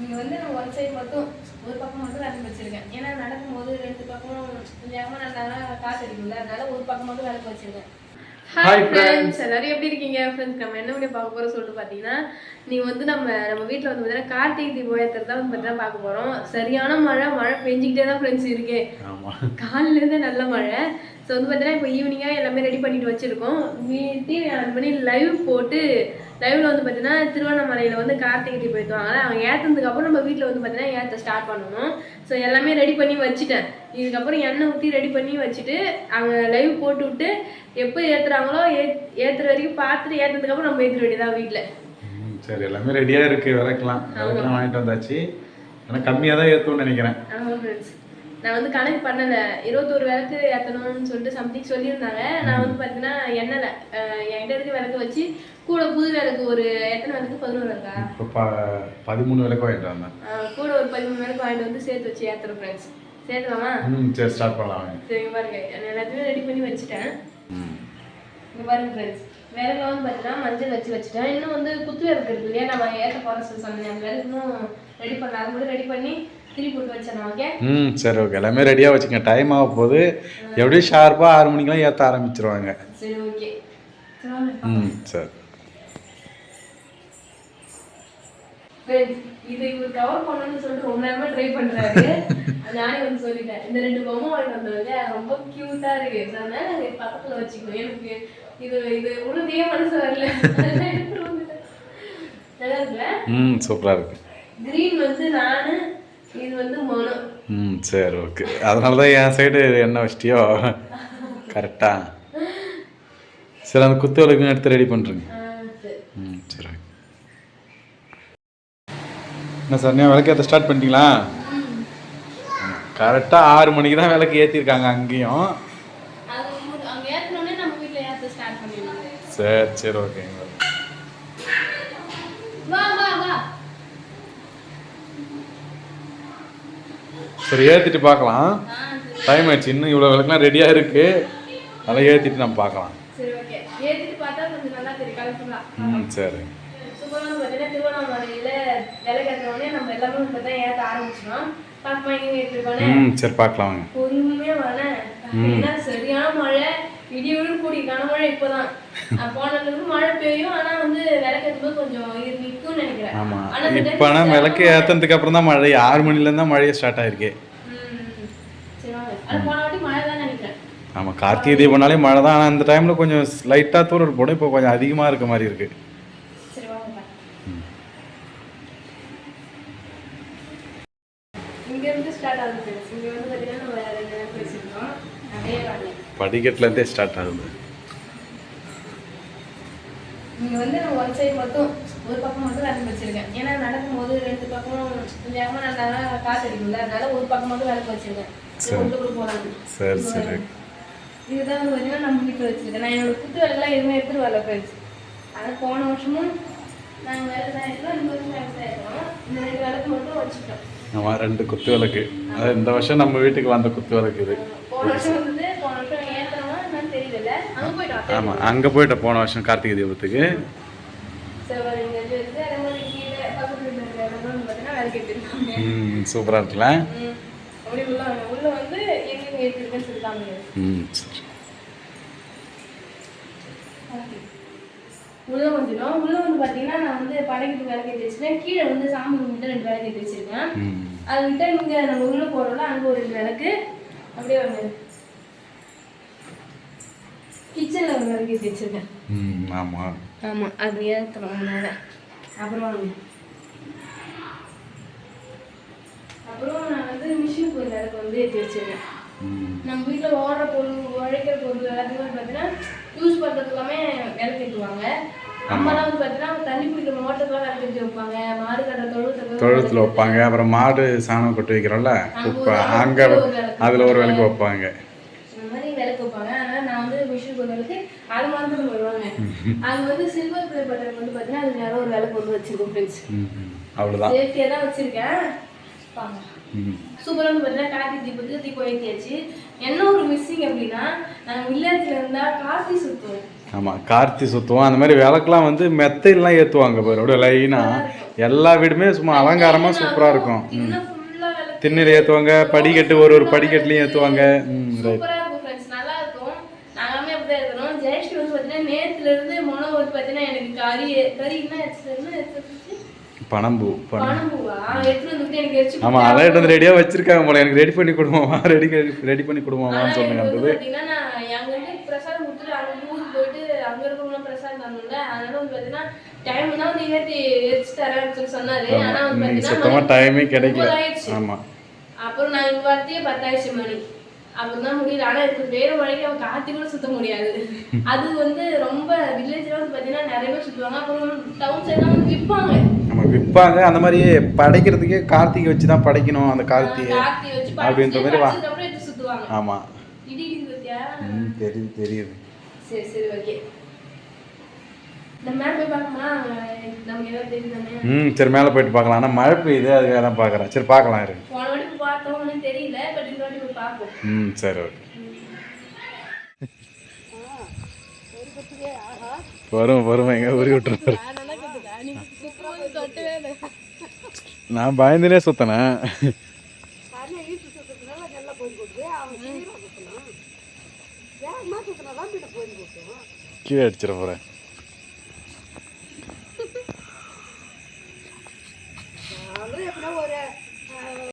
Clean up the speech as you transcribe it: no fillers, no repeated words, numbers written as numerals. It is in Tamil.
இங்கே வந்து நான் ஒன் சைடு மட்டும் ஒரு பக்கம் மட்டும் விளக்கு வச்சிருக்கேன். ஏன்னா நடக்கும்போது ரெண்டு பக்கமும் வேகமாக நல்லா காற்று அடிக்கும்ல, அதனால ஒரு பக்கம் மட்டும் விளக்கு வச்சிருக்கேன். ஹாய் ஃப்ரெண்ட்ஸ், எல்லாரும் எப்படி இருக்கீங்க? ஃப்ரெண்ட்ஸ், நம்ம என்ன வீடியோ பார்க்க போகிறோம் சொல்லிட்டு பார்த்தீங்கன்னா, நீங்கள் வந்து நம்ம வீட்டில் வந்து பார்த்தீங்கன்னா கார்த்திகை தீபம் ஏற்றுறது தான் வந்து பார்த்தீங்கன்னா பார்க்க போகிறோம். சரியான மழை பெஞ்சிக்கிட்டே தான் ஃப்ரெண்ட்ஸ் இருக்கு. காலையிலேருந்தே நல்ல மழை. ஸோ வந்து பார்த்தீங்கன்னா இப்போ ஈவினிங்காக எல்லாமே ரெடி பண்ணிட்டு வச்சுருக்கோம். டிவி ஆன் பண்ணி லைவ் போட்டு லைவ்ல வந்து பார்த்தீங்கன்னா திருவண்ணாமலையில் வந்து கார்த்திகை தீபம் ஏற்றுவாங்க. அவங்க ஏற்றுனதுக்கு அப்புறம் நம்ம வீட்டில் வந்து பார்த்தீங்கன்னா ஏற்ற ஸ்டார்ட் பண்ணணும். ஸோ எல்லாமே ரெடி பண்ணி வச்சுட்டேன். இதுக்கப்புறம் எண்ணெய் ஊற்றி ரெடி பண்ணி வச்சுட்டு அவங்க லைவ் போட்டு விட்டு எப்போ ஏற்றுறாங்களோ ஏற்றுற வரைக்கும் பார்த்துட்டு ஏற்றுறதுக்கப்புறம் நம்ம ஏற்ற வேண்டியதான் வீட்டில். சரி, எல்லாமே ரெடியாக இருக்குது. விளக்கலாம் வாங்கிட்டு வந்தாச்சு. ஆனால் கம்மியாக தான் ஏற்றுவோம்னு நினைக்கிறேன். ஆமாம் ஃப்ரெண்ட்ஸ், நான் வந்து கணக்கு பண்ணலை. 21 விளக்கு ஏற்றணும்னு சொல்லிட்டு சம்திங் சொல்லியிருந்தாங்க. நான் வந்து பார்த்தீங்கன்னா எண்ணெயில் என்கிட்ட இருக்க விளக்கு வச்சு கூட புது விளக்கு ஒரு எத்தனை விளக்கு 11 விளக்கா? இப்போ 13 விளக்கு வாங்கிட்டு வந்தேன். கூட ஒரு 13 விளக்கு வாங்கிட்டு வந்து சேர்த்து வச்சு ஏற்றுறோம் ஃப்ரெண்ட்ஸ். சேர்த்துலாமா? சரி, ஸ்டார்ட் பண்ணலாம். சரி பாருங்க, எல்லாத்தையுமே ரெடி பண்ணி வச்சுட்டேன். இங்கே பாருங்க ஃப்ரெண்ட்ஸ், விளக்கு வந்து பார்த்தீங்கன்னா மஞ்சள் வச்சுட்டேன். இன்னும் வந்து குத்து விளக்கு இருக்கு இல்லையா, நம்ம ஏற்ற போகிற சொன்னேன். அந்த விளக்கு இன்னும் ரெடி பண்ணலாம். அது மட்டும் ரெடி பண்ணி திரி போட்டு வச்சேன். ஓகே சரி, ஓகே. எல்லாமே ரெடியாக வச்சுங்க. டைம் ஆக போகுது. எப்படியும் ஷார்ப்பாக 6 மணிக்கெலாம் ஏற்ற ஆரம்பிச்சிருவாங்க. சரி, ஓகே. சரி. இது இவர் கவர் பண்ணணும்னு சொல்லிட்டு ரொம்ப நேரமா ட்ரை பண்றாரு. நானே வந்து சொல்லிட்டேன், இந்த 2 பொம்மை வாங்கி வந்தவங்க ரொம்ப கியூட்டா இருக்கு, அதனால பக்கத்துல வச்சுக்கணும். எனக்கு இது உறுதியே மனசு வரல. நல்லா இருக்குல்ல? சூப்பரா இருக்கு. கிரீன் வந்து நானு, இது வந்து மனு. சரி, ஓகே. அதனால தான் என் சைடு என்ன வச்சிட்டியோ கரெக்டா. சரி, அந்த குத்து விளக்கு எடுத்து ரெடி பண்ணுறேங்க. சரி. என்ன சார், நீங்கள் விளக்கு ஏற்ற ஸ்டார்ட் பண்ணிட்டீங்களா? கரெக்டாக 6 மணிக்கு தான் விளக்கு ஏற்றிருக்காங்க அங்கேயும். சரி சரி, ஓகேங்க. சரி, ஏற்றிட்டு பார்க்கலாம். டைம் ஆயிடுச்சு. இன்னும் இவ்வளோ விளக்குலாம் ரெடியாக இருக்குது. நல்லா ஏற்றிட்டு நம்ம பார்க்கலாம். சரி. சரி, பார்க்கலாம் வாங்க. சரியான மழை, இடியுடன் கூடிய கனமழை. இப்போதான் போனதுக்கு மழை பெய்யும், ஆனா வந்து விளக்கு கொஞ்சம் நிற்கும் நினைக்கிறேன். ஆமா, இப்போ ஆனால் விளக்கு ஏற்றதுக்கு அப்புறம் தான் மழை. 6 மணிலேருந்து தான் மழையே ஸ்டார்ட் ஆயிருக்கு. ஆமாம், கார்த்திகை தீபம்னாலே மழை தான். ஆனால் அந்த டைமில் கொஞ்சம் லைட்டாக தூரல் போடும். இப்போ கொஞ்சம் அதிகமாக இருக்க மாதிரி இருக்கு. படிக்கட்டுலேருந்தே ஸ்டார்ட் ஆகுது. இங்கே வந்து நான் ஒன் சைடு மட்டும் ஒரு பக்கம் மட்டும் விளக்கு வச்சிருக்கேன். ஏன்னா நடக்கும்போது ரெண்டு பக்கமும் வேகமாக நல்லா காற்று அடிக்கும்ல, அதனால ஒரு பக்கம் மட்டும் விளக்கு வச்சிருக்கேன். போகலாம். சரி சரி. இதுதான் வந்து பார்த்தீங்கன்னா நம்ம வீட்டில் வச்சிருக்கேன். நான் என்னோட குத்து விளக்குலாம் எதுவுமே எடுத்துட்டு வரல ஃப்ரெண்ட்ஸ். ஆனால் போன வருஷமும் நாங்கள் விளக்கு தான் எடுத்தோம், இந்த வருஷம் விளக்கு தான் எடுத்தோம். இந்த 2 விளக்கு மட்டும் வச்சுட்டோம். ஆமாம், 2 குத்து விளக்கு. அதாவது இந்த வருஷம் நம்ம வீட்டுக்கு வந்த குத்து விளக்கு இது. போன வருஷம் ஏற்றோம்னா என்னன்னு தெரியல. அங்கே போயிட்டோம். ஆமாம், அங்கே போயிட்டோம் போன வருஷம் கார்த்திகை தீபத்துக்கு. சூப்பராக இருக்குல்ல? உள்ள வந்து எங்க ஏற்றிருக்குன்னு சொல்லிட்டாங்க. சரி. உள்ள வந்துடும். உள்ள வந்து பார்த்தீங்கன்னா நான் வந்து படைக்கிட்டு விளக்கு ஏற்றி வச்சிருக்கேன். கீழே வந்து சாமி கும்பிட்டு 2 விளக்கு ஏற்றி வச்சிருக்கேன். அது விட்டு இங்கே நம்ம உள்ள போகிறோம்ல, அங்கே ஒரு 2 விளக்கு. அப்படியே வந்து கிச்சனில் ஒரு விளக்கு ஏற்றி வச்சிருக்கேன். ஆமாம் ஆமாம், அது ஏற்றுறோம். அப்புறம் நான் வந்து மிஷின் பொருள் விளக்கு வந்து ஏற்றி வச்சிருக்கேன். நம்ம வீட்டில் ஓடுற பொருள், உழைக்கிற பொருள் எல்லாத்தையுமே பார்த்தீங்கன்னா யூஸ் பண்ணுறது எல்லாமே விளக்கு ஏற்றுவாங்க. அம்மாலாம் வந்து பார்த்தீங்கன்னா தண்ணி குடிக்கிற மோட்டருக்குலாம் விளக்கு ஏற்றி வைப்பாங்க. மாடு கட்டுற தொழுத்தில் வைப்பாங்க. அப்புறம் மாடு சாணம் கொட்டு வைக்கிறோம்ல, அங்கே அதில் ஒரு விளக்கு வைப்பாங்க. இந்த மாதிரி விளக்கு வைப்பாங்க. அதனால் நான் வந்து மிஷின் பொருள் விளக்கு அது மாதிரி வருவாங்க. அது வந்து சில்வர் பிளே பட்டன் வந்து பார்த்தீங்கன்னா அது நேரம் ஒரு விளக்கு வந்து வச்சிருக்கோம் ஃப்ரெண்ட்ஸ். அவ்வளோதான், சேஃப்டியாக தான் வச்சுருக்கேன். சூப்பராக வந்து பார்த்தீங்கன்னா கார்த்திகை தீபத்துக்கு தீபம் ஏற்றியாச்சு. என்ன ஒரு மிஸ்ஸிங் அப்படின்னா, நாங்கள் வில்லேஜில் இருந்தால் கார்த்தி சுற்றுவோம். ஆமாம், கார்த்தி சுற்றுவோம். அந்த மாதிரி விளக்குலாம் வந்து மெத்தையெல்லாம் ஏற்றுவாங்க பாரு, அப்படியே லைனாக எல்லா வீடுமே சும்மா அலங்காரமாக சூப்பராக இருக்கும். இன்னும் ஃபுல்லா விளக்கு திண்ணையில் ஏற்றுவாங்க, படிக்கட்டு ஒரு படிக்கட்டுலையும் ஏற்றுவாங்க. ரைட். சூப்பரா இருக்கும் ஃப்ரெண்ட்ஸ், நல்லா இருக்கும். நாங்களுமே அப்படிதான் இருக்கணும். ஜெயஸ்ரீ வந்து பார்த்தீங்கன்னா நேத்துல இருந்து மொளவு வந்து பார்த்தீங்கன்னா எனக்கு கறி என்ன எடுத்துச்சு பனம்பூ. பனம்பூவா எடுத்துட்டு வந்து எனக்கு எரிச்சு ஆமாம், அதான் எடுத்து வந்து ரெடியாக வச்சிருக்காங்க போல. எனக்கு ரெடி பண்ணி கொடுமாமா, ரெடி பண்ணி கொடுமாமான்னு சொன்னாங்க. பார்த்தீங்கன்னா நான் எங்க வந்து பிரசாதம் கொடுத்துட்டு அங்கே ஊருக்கு போயிட்டு அங்கே இருக்கவங்களாம் பிரசாதம் தரணும்ல, அதனால வந்து பார்த்தீங்கன்னா டைம் தான் வந்து எரிச்சு தரேன்னு சொல்லி சொன்னாரு. ஆனா வந்து பார்த்தீங்கன்னா சுத்தமாக டைமே கிடைக்கல. ஆமாம், அப்புறம் நான் இங்க வரத்தையே 10 மணி அப்படிதான் முடியல. ஆனா இதுக்கு வேற வழிக்கு அவன் காத்தி கூட சுத்த முடியாது. அது வந்து ரொம்ப வில்லேஜ்ல வந்து பாத்தீங்கன்னா நிறைய பேர் சுத்துவாங்க. அப்புறம் டவுன் சைட்லாம் வந்து விற்பாங்க. நம்ம விற்பாங்க. அந்த மாதிரி படைக்கிறதுக்கே கார்த்திகை வச்சு தான் படைக்கணும். அந்த கார்த்திகை வச்சு அப்படின்ற மாதிரி வா. அப்புறம் எடுத்து சுத்துவாங்க. ஆமா, இடி இடிக்குது பத்தியா? தெரியுது. சரி சரி ஓகே. நம்ம மேல போய் பார்க்கமா, நமக்கு ஏதாவது தெரியுதானே? சரி மேலே போயிட்டு பார்க்கலாம். ஆனால் மழை பெய்யுது, அதுக்காக தான் பார்க்குறேன். சரி பார்க்கலாம் இருக்கு. போன வாட்டி பார்த்தோம் ஒன்றும் தெரியல, பட் இந்த வாட்டி போய் பார்ப்போம். சரி ஓகே. வரும் எங்க ஊறி விட்டுருப்பாரு. நான் பயந்துனே சுத்தனேன். கீழே அடிச்சிட போறேன்.